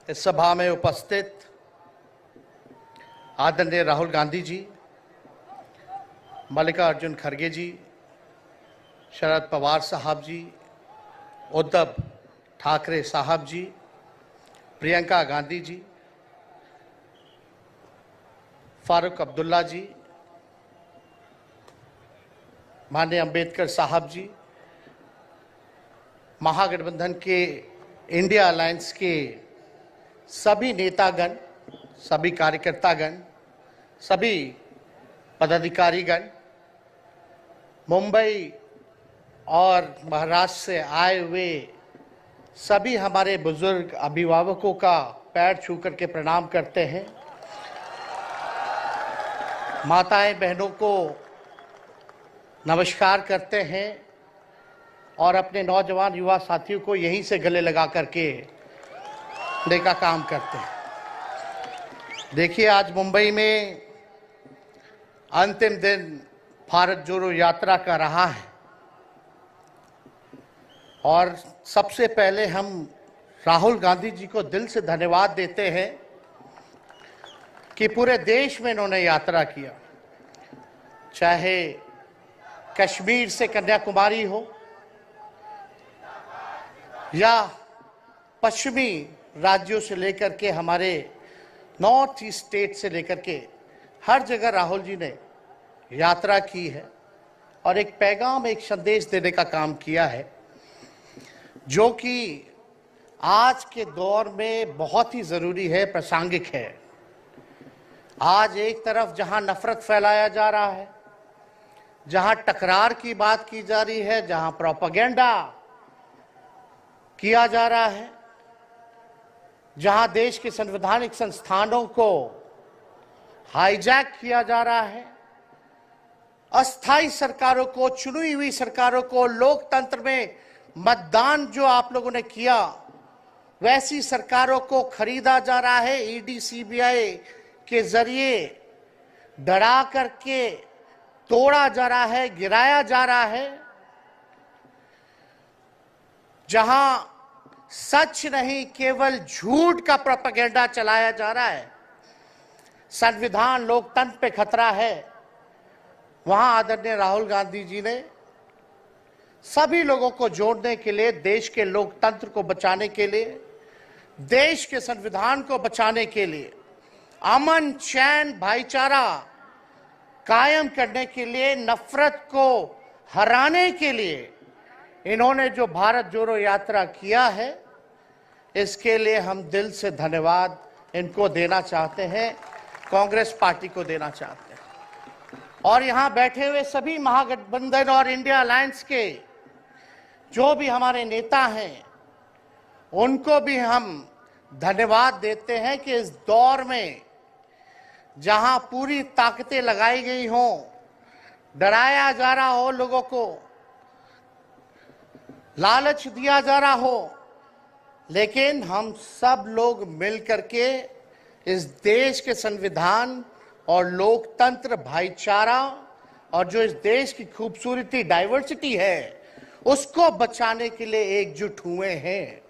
इस सभा में उपस्थित आदरणीय राहुल गांधी जी, मल्लिकार्जुन खड़गे जी, शरद पवार साहब जी, उद्धव ठाकरे साहब जी, प्रियंका गांधी जी, फारूक अब्दुल्ला जी, माननीय अंबेडकर साहब जी, महागठबंधन के इंडिया अलायंस के सभी नेतागण, सभी कार्यकर्तागण, सभी पदाधिकारीगण, मुंबई और महाराष्ट्र से आए हुए सभी हमारे बुजुर्ग अभिभावकों का पैर छू करके प्रणाम करते हैं। माताएं बहनों को नमस्कार करते हैं और अपने नौजवान युवा साथियों को यहीं से गले लगा करके का काम करते हैं। देखिए, आज मुंबई में अंतिम दिन भारत जोड़ो यात्रा का रहा है और सबसे पहले हम राहुल गांधी जी को दिल से धन्यवाद देते हैं कि पूरे देश में इन्होंने यात्रा किया, चाहे कश्मीर से कन्याकुमारी हो या पश्चिमी राज्यों से लेकर के हमारे नॉर्थ ईस्ट स्टेट से लेकर के हर जगह राहुल जी ने यात्रा की है और एक पैगाम, एक संदेश देने का काम किया है, जो कि आज के दौर में बहुत ही जरूरी है, प्रासंगिक है। आज एक तरफ जहां नफरत फैलाया जा रहा है, जहां टकरार की बात की जा रही है, जहां प्रोपेगेंडा किया जा रहा है, जहां देश के संवैधानिक संस्थानों को हाईजैक किया जा रहा है, अस्थायी सरकारों को, चुनी हुई सरकारों को, लोकतंत्र में मतदान जो आप लोगों ने किया वैसी सरकारों को खरीदा जा रहा है, ईडी सीबीआई के जरिए डरा करके तोड़ा जा रहा है, गिराया जा रहा है। जहां सच नहीं, केवल झूठ का प्रोपेगेंडा चलाया जा रहा है, संविधान लोकतंत्र पे खतरा है, वहां आदरणीय राहुल गांधी जी ने सभी लोगों को जोड़ने के लिए, देश के लोकतंत्र को बचाने के लिए, देश के संविधान को बचाने के लिए, अमन चैन भाईचारा कायम करने के लिए, नफरत को हराने के लिए इन्होंने जो भारत जोड़ो यात्रा किया है, इसके लिए हम दिल से धन्यवाद इनको देना चाहते हैं, कांग्रेस पार्टी को देना चाहते हैं। और यहां बैठे हुए सभी महागठबंधन और इंडिया अलायंस के जो भी हमारे नेता हैं, उनको भी हम धन्यवाद देते हैं कि इस दौर में जहां पूरी ताकतें लगाई गई हों, डराया जा रहा हो, लोगों को लालच दिया जा रहा हो, लेकिन हम सब लोग मिल करके इस देश के संविधान और लोकतंत्र, भाईचारा और जो इस देश की खूबसूरती, डाइवर्सिटी है, उसको बचाने के लिए एकजुट हुए हैं।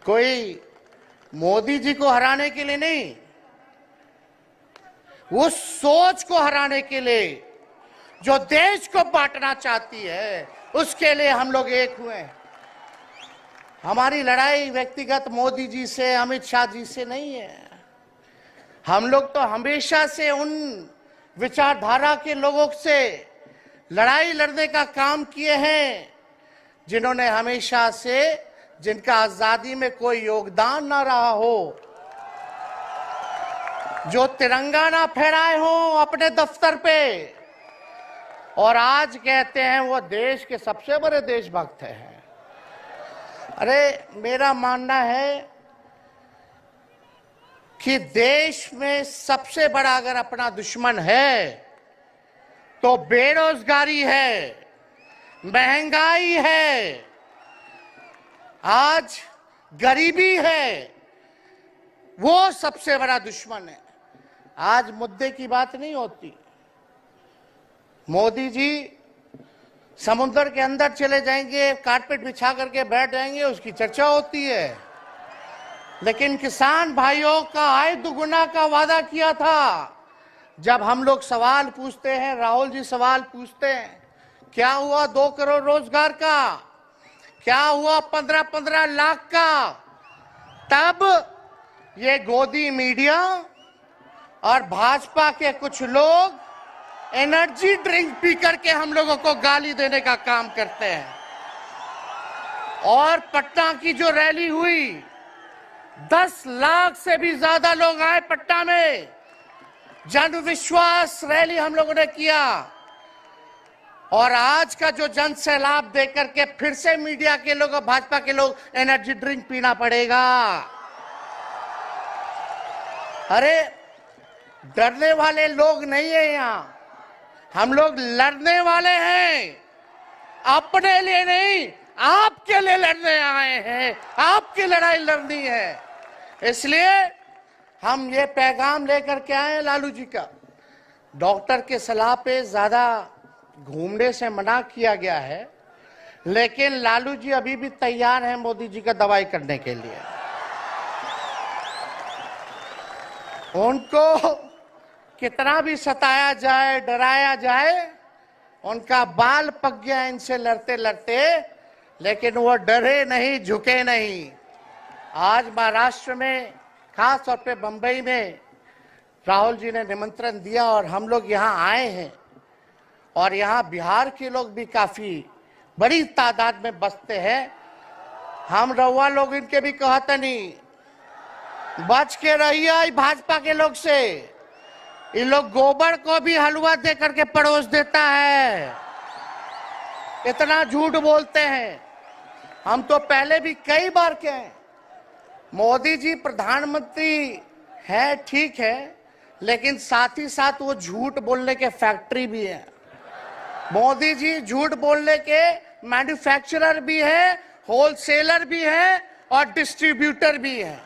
कोई मोदी जी को हराने के लिए नहीं, उस सोच को हराने के लिए जो देश को बांटना चाहती है, उसके लिए हम लोग एक हुए हैं। हमारी लड़ाई व्यक्तिगत मोदी जी से, अमित शाह जी से नहीं है। हम लोग तो हमेशा से उन विचारधारा के लोगों से लड़ाई लड़ने का काम किए हैं जिन्होंने हमेशा से, जिनका आजादी में कोई योगदान ना रहा हो, जो तिरंगा ना फहराए हो अपने दफ्तर पे, और आज कहते हैं वो देश के सबसे बड़े देशभक्त हैं। अरे, मेरा मानना है कि देश में सबसे बड़ा अगर अपना दुश्मन है तो बेरोजगारी है, महंगाई है, आज गरीबी है, वो सबसे बड़ा दुश्मन है। आज मुद्दे की बात नहीं होती। मोदी जी समुद्र के अंदर चले जाएंगे, कारपेट बिछा करके बैठ जाएंगे, उसकी चर्चा होती है। लेकिन किसान भाइयों का आय दुगुना का वादा किया था। जब हम लोग सवाल पूछते हैं, राहुल जी सवाल पूछते हैं, क्या हुआ 2 करोड़ रोजगार का, क्या हुआ 15-15 लाख का, तब ये गोदी मीडिया और भाजपा के कुछ लोग एनर्जी ड्रिंक पी करके हम लोगों को गाली देने का काम करते हैं। और पटना की जो रैली हुई, 10 लाख से भी ज्यादा लोग आए पटना में, जन विश्वास रैली हम लोगों ने किया। और आज का जो जन सैलाब देकर के फिर से मीडिया के लोग और भाजपा के लोग एनर्जी ड्रिंक पीना पड़ेगा। अरे डरने वाले लोग नहीं है यहाँ, हम लोग लड़ने वाले हैं। अपने लिए नहीं, आपके लिए लड़ने आए हैं, आपकी लड़ाई लड़नी है। इसलिए हम ये पैगाम लेकर के आए लालू जी का। डॉक्टर के सलाह पे ज्यादा घूमने से मना किया गया है, लेकिन लालू जी अभी भी तैयार हैं मोदी जी का दवाई करने के लिए। उनको कितना भी सताया जाए, डराया जाए, उनका बाल पक गया इनसे लड़ते लड़ते, लेकिन वो डरे नहीं, झुके नहीं। आज महाराष्ट्र में, खास तौर पे बंबई में राहुल जी ने निमंत्रण दिया और हम लोग यहाँ आए हैं। और यहाँ बिहार के लोग भी काफी बड़ी तादाद में बसते हैं। हम रउआ लोग इनके भी कहते नहीं, बच के रहिए भाजपा के लोग से। ये लोग गोबर को भी हलवा दे करके परोस देता है, इतना झूठ बोलते हैं। हम तो पहले भी कई बार कहे, मोदी जी प्रधानमंत्री है ठीक है, लेकिन साथ ही साथ वो झूठ बोलने के फैक्ट्री भी है। मोदी जी झूठ बोलने के मैन्युफैक्चरर भी है, होलसेलर भी है और डिस्ट्रीब्यूटर भी है।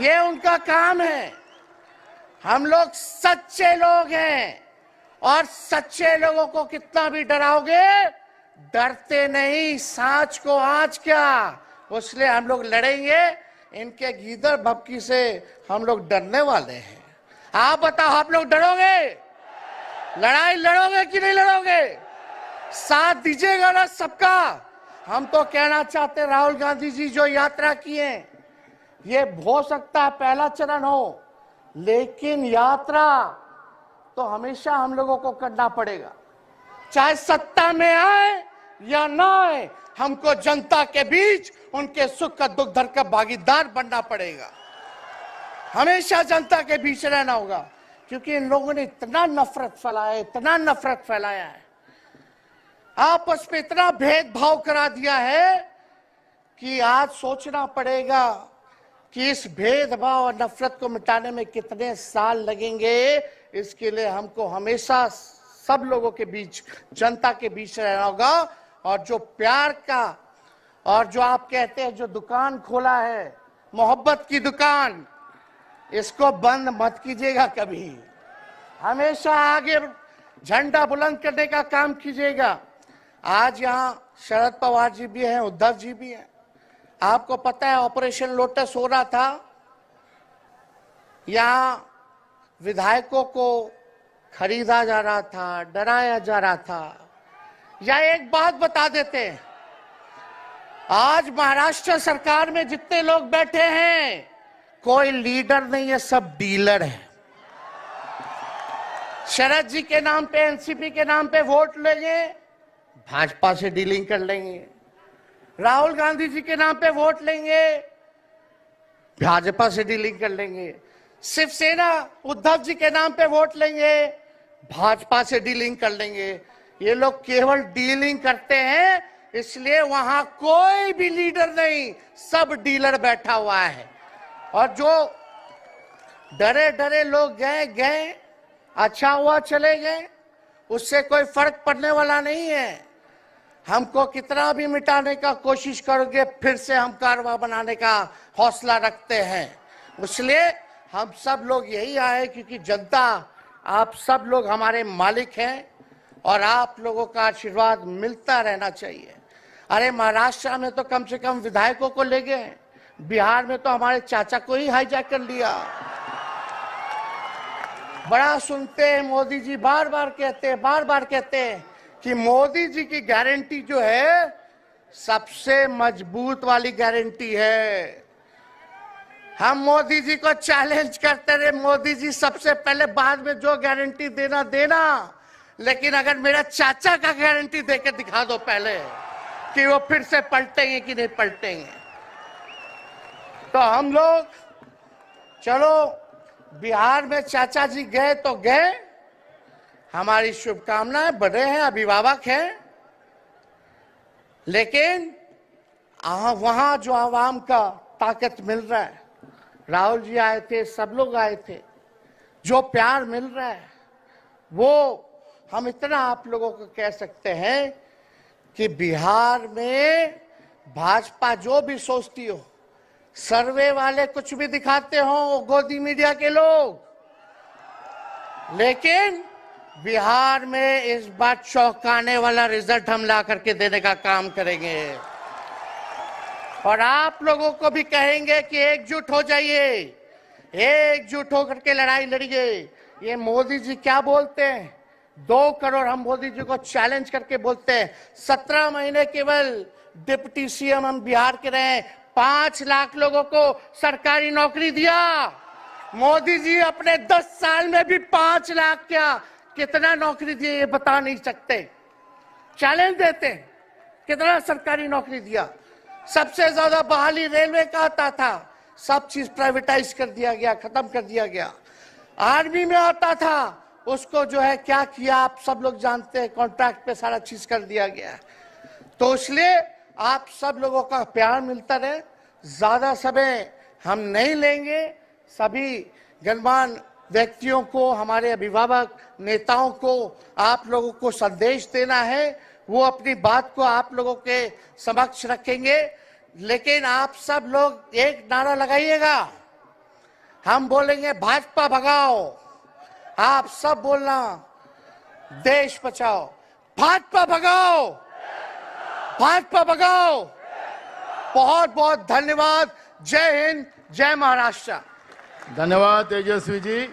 ये उनका काम है। हम लोग सच्चे लोग हैं और सच्चे लोगों को कितना भी डराओगे, डरते नहीं, सांच को आंच क्या। इसलिए हम लोग लड़ेंगे। इनके गीदड़ भपकी से हम लोग डरने वाले हैं। आप बताओ, आप लोग डरोगे? लड़ाई लड़ोगे कि नहीं लड़ोगे? साथ दीजिएगा ना सबका। हम तो कहना चाहते, राहुल गांधी जी जो यात्रा किए, ये हो सकता है पहला चरण हो, लेकिन यात्रा तो हमेशा हम लोगों को करना पड़ेगा। चाहे सत्ता में आए या ना आए, हमको जनता के बीच उनके सुख का दुख दर्द का भागीदार बनना पड़ेगा। हमेशा जनता के बीच रहना होगा, क्योंकि इन लोगों ने इतना नफरत फैलाया, इतना नफरत फैलाया है, आपस में इतना भेदभाव करा दिया है कि आज सोचना पड़ेगा कि इस भेदभाव और नफरत को मिटाने में कितने साल लगेंगे। इसके लिए हमको हमेशा सब लोगों के बीच, जनता के बीच रहना होगा। और जो प्यार का, और जो आप कहते हैं जो दुकान खोला है, मोहब्बत की दुकान, इसको बंद मत कीजिएगा कभी। हमेशा आगे झंडा बुलंद करने का काम कीजिएगा। आज यहाँ शरद पवार जी भी हैं, उद्धव जी भी हैं। आपको पता है ऑपरेशन लोटस हो रहा था, यहाँ विधायकों को खरीदा जा रहा था, डराया जा रहा था। या एक बात बता देते हैं, आज महाराष्ट्र सरकार में जितने लोग बैठे हैं, कोई लीडर नहीं है, सब डीलर है। शरद जी के नाम पे, एनसीपी के नाम पे वोट लेंगे, भाजपा से डीलिंग कर लेंगे। राहुल गांधी जी के नाम पे वोट लेंगे, भाजपा से डीलिंग कर लेंगे। शिवसेना उद्धव जी के नाम पे वोट लेंगे, भाजपा से डीलिंग कर लेंगे। ये लोग केवल डीलिंग करते हैं, इसलिए वहां कोई भी लीडर नहीं, सब डीलर बैठा हुआ है। और जो डरे डरे लोग गए, अच्छा हुआ चले गए, उससे कोई फर्क पड़ने वाला नहीं है। हमको कितना भी मिटाने का कोशिश करोगे, फिर से हम कारवा बनाने का हौसला रखते हैं। इसलिए हम सब लोग यही आए, क्योंकि जनता, आप सब लोग हमारे मालिक हैं और आप लोगों का आशीर्वाद मिलता रहना चाहिए। अरे महाराष्ट्र में तो कम से कम विधायकों को ले गए, बिहार में तो हमारे चाचा को ही हाईजैक कर लिया। बड़ा सुनते हैं मोदी जी बार बार कहते हैं कि मोदी जी की गारंटी जो है सबसे मजबूत वाली गारंटी है। हम मोदी जी को चैलेंज करते रहे, मोदी जी सबसे पहले, बाद में जो गारंटी देना, लेकिन अगर मेरा चाचा का गारंटी देके दिखा दो पहले कि वो फिर से पलटेंगे कि नहीं पलटेंगे। तो हम लोग चलो बिहार में चाचा जी गए तो गए, हमारी शुभकामनाएं, बड़े हैं, अभिभावक हैं, लेकिन वहां जो आवाम का ताकत मिल रहा है, राहुल जी आए थे, सब लोग आए थे, जो प्यार मिल रहा है वो हम इतना आप लोगों को कह सकते हैं कि बिहार में भाजपा जो भी सोचती हो, सर्वे वाले कुछ भी दिखाते हो, गोदी मीडिया के लोग, लेकिन बिहार में इस बार चौंकाने वाला रिजल्ट हम ला करके देने का काम करेंगे। और आप लोगों को भी कहेंगे कि एकजुट हो जाइए, एकजुट होकर के लड़ाई लड़िए। ये मोदी जी क्या बोलते हैं, 2 करोड़, हम मोदी जी को चैलेंज करके बोलते हैं 17 महीने केवल डिप्टी सीएम हम बिहार के रहे, 5 लाख लोगों को सरकारी नौकरी दिया। मोदी जी अपने 10 साल में भी 5 लाख क्या कितना नौकरी दिए ये बता नहीं सकते। चैलेंज देते हैं कितना सरकारी नौकरी दिया। सबसे ज्यादा बहाली रेलवे का आता था, सब चीज प्राइवेटाइज कर दिया गया, खत्म कर दिया गया। आर्मी में आता था, उसको जो है क्या किया आप सब लोग जानते हैं, कॉन्ट्रैक्ट पे सारा चीज कर दिया गया। तो इसलिए आप सब लोगों का प्यार मिलता रहे, ज्यादा समय हम नहीं लेंगे। सभी गणमान्य व्यक्तियों को, हमारे अभिभावक नेताओं को आप लोगों को संदेश देना है, वो अपनी बात को आप लोगों के समक्ष रखेंगे। लेकिन आप सब लोग एक नारा लगाइएगा, हम बोलेंगे भाजपा भगाओ, आप सब बोलना देश बचाओ, भाजपा भगाओ, भाजपा भगाओ। बहुत बहुत धन्यवाद। जय हिंद, जय महाराष्ट्र। धन्यवाद तेजस्वी जी।